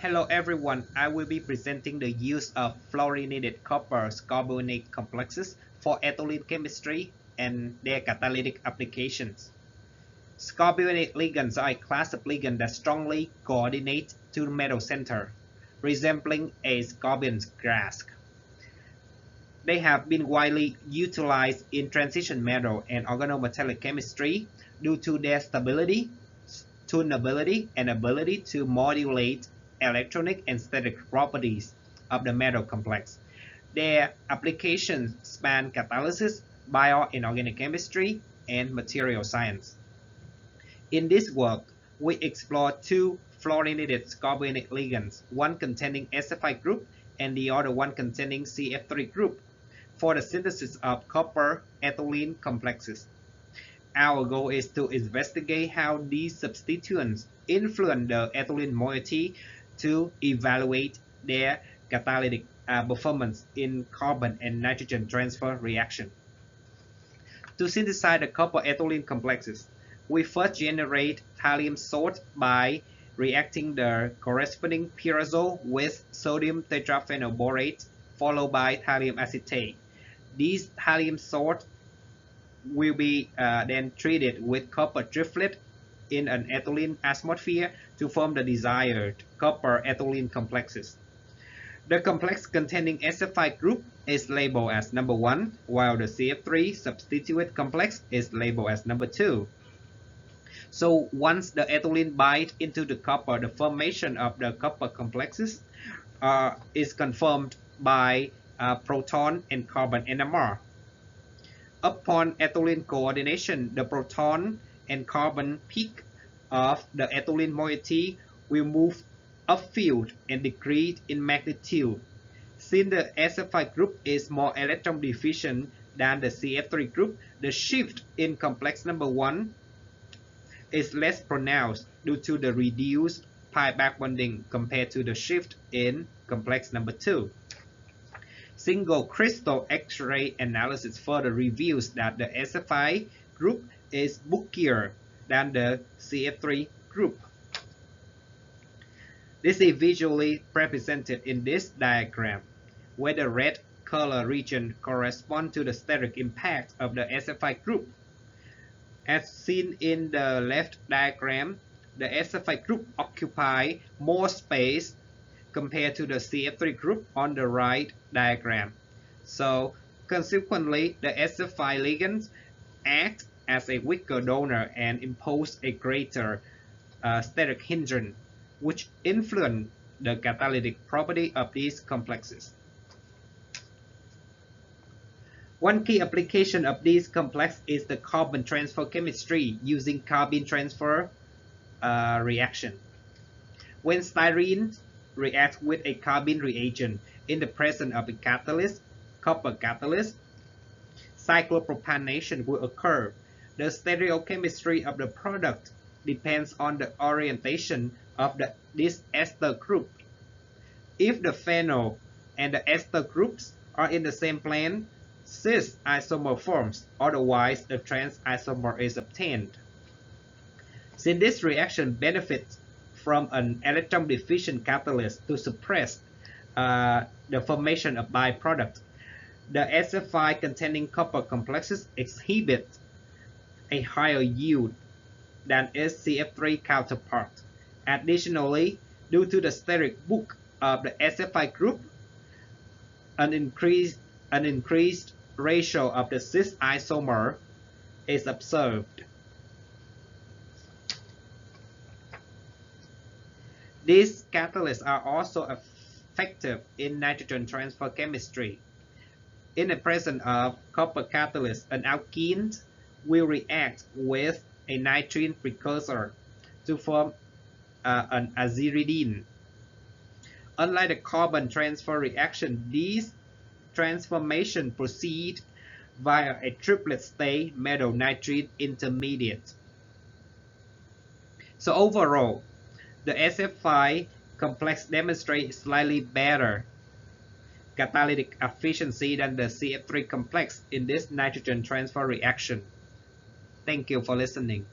Hello everyone, I will be presenting the use of fluorinated copper carbonate complexes for ethylene chemistry and their catalytic applications. Carbonate ligands are a class of ligands that strongly coordinate to the metal center, resembling a scorpion's grasp. They have been widely utilized in transition metal and organometallic chemistry due to their stability, tunability, and ability to modulate electronic and static properties of the metal complex. Their applications span catalysis, bio and organic chemistry, and material science. In this work, we explore two fluorinated carbonate ligands, one containing SFI group and the other one containing CF3 group, for the synthesis of copper ethylene complexes. Our goal is to investigate how these substituents influence the ethylene moiety to evaluate their catalytic performance in carbon and nitrogen transfer reaction. To synthesize the copper ethylene complexes, we first generate thallium salt by reacting the corresponding pyrazole with sodium tetraphenylborate followed by thallium acetate. These thallium salt will be then treated with copper triplet in an ethylene atmosphere to form the desired copper ethylene complexes. The complex containing SFI group is labeled as number 1, while the CF3 substituted complex is labeled as number 2. So once the ethylene binds into the copper, the formation of the copper complexes is confirmed by proton and carbon NMR. Upon ethylene coordination, the proton and carbon peak of the ethylene moiety will move upfield and decrease in magnitude. Since the SFI group is more electron deficient than the CF3 group, the shift in complex number 1 is less pronounced due to the reduced pi back bonding compared to the shift in complex number 2. Single crystal X-ray analysis further reveals that the SFI group is bulkier than the CF3 group. This is visually represented in this diagram, where the red color region corresponds to the steric impact of the SFI group. As seen in the left diagram, the SFI group occupies more space compared to the CF3 group on the right diagram. So consequently, the SFI ligands act as a weaker donor and impose a greater steric hindrance, which influence the catalytic property of these complexes. One key application of this complex is the carbon transfer chemistry using carbene transfer reaction. When styrene reacts with a carbene reagent in the presence of a catalyst, copper catalyst, cyclopropanation will occur. The stereochemistry of the product depends on the orientation of this ester group. If the phenol and the ester groups are in the same plane, cis isomer forms, otherwise the trans isomer is obtained. Since this reaction benefits from an electron deficient catalyst to suppress the formation of byproduct, the SFI containing copper complexes exhibit a higher yield than its CF3 counterpart. Additionally, due to the steric bulk of the SFI group, an increased ratio of the cis isomer is observed. These catalysts are also effective in nitrogen transfer chemistry. In the presence of copper catalyst, an alkene will react with a nitrene precursor to form an aziridine. Unlike the carbon transfer reaction, these transformations proceed via a triplet state metal nitride intermediate. So overall, the SFI complex demonstrates slightly better catalytic efficiency than the CF3 complex in this nitrogen transfer reaction. Thank you for listening.